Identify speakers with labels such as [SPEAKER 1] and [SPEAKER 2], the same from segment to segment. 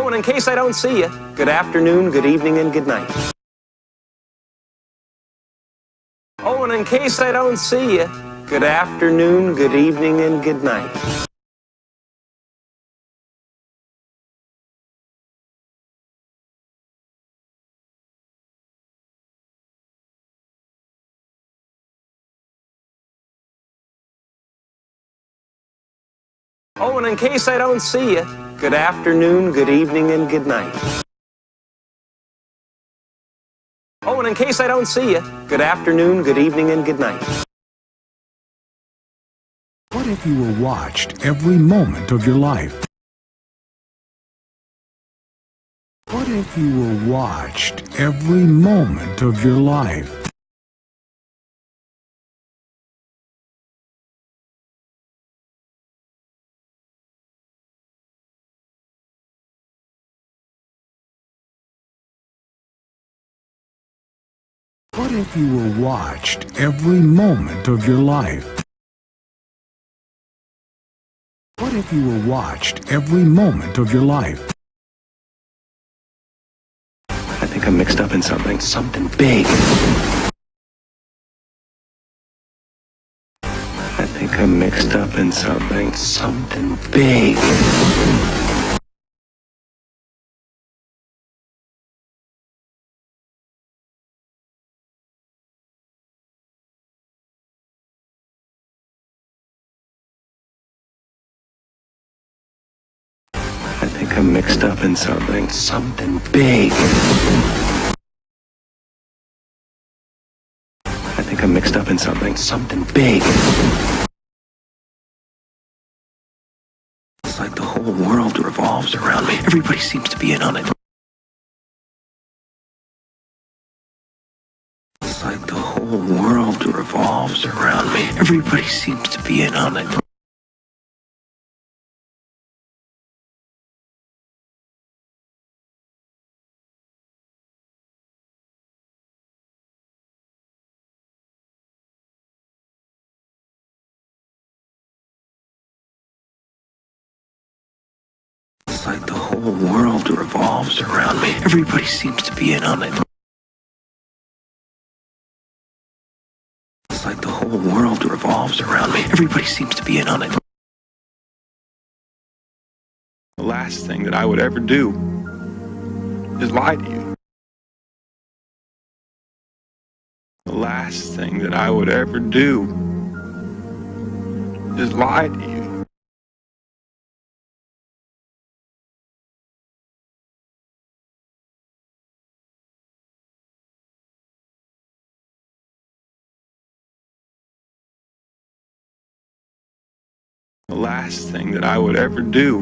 [SPEAKER 1] Oh, and in case I don't see you, good afternoon, good evening, and good night. Oh, and in case I don't see you, good afternoon, good evening, and good night. Oh, and in case I don't see you, good afternoon, good evening, and good night. Oh, and in case I don't see you, good afternoon, good evening, and good night.
[SPEAKER 2] What if you were watched every moment of your life? What if you were watched every moment of your life? What if you were watched every moment of your life? What if you were watched every moment of your life?
[SPEAKER 1] I think I'm mixed up in something big. I think I'm mixed up in something big. I think I'm mixed up in something big. I think I'm mixed up in something big. It's like the whole world revolves around me. Everybody seems to be in on it. It's like the whole world revolves around me. Everybody seems to be in on it. It's like the whole world revolves around me. Everybody seems to be in on it. It's like the whole world revolves around me. Everybody seems to be in on it. The last thing that I would ever do is lie to you. The last thing that I would ever do is lie to you. The last thing that I would ever do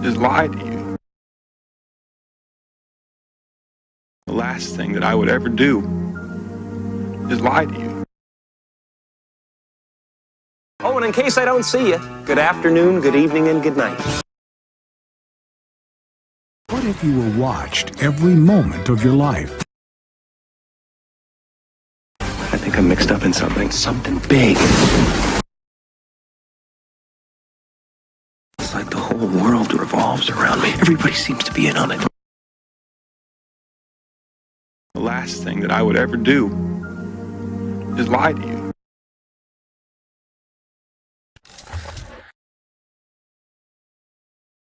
[SPEAKER 1] is lie to you. The last thing that I would ever do is lie to you. Oh, and in case I don't see you, good afternoon, good evening, and good night.
[SPEAKER 2] What if you were watched every moment of your life?
[SPEAKER 1] I think I'm mixed up in something big. It's like the whole world revolves around me. Everybody seems to be in on it. The last thing that I would ever do is lie to you.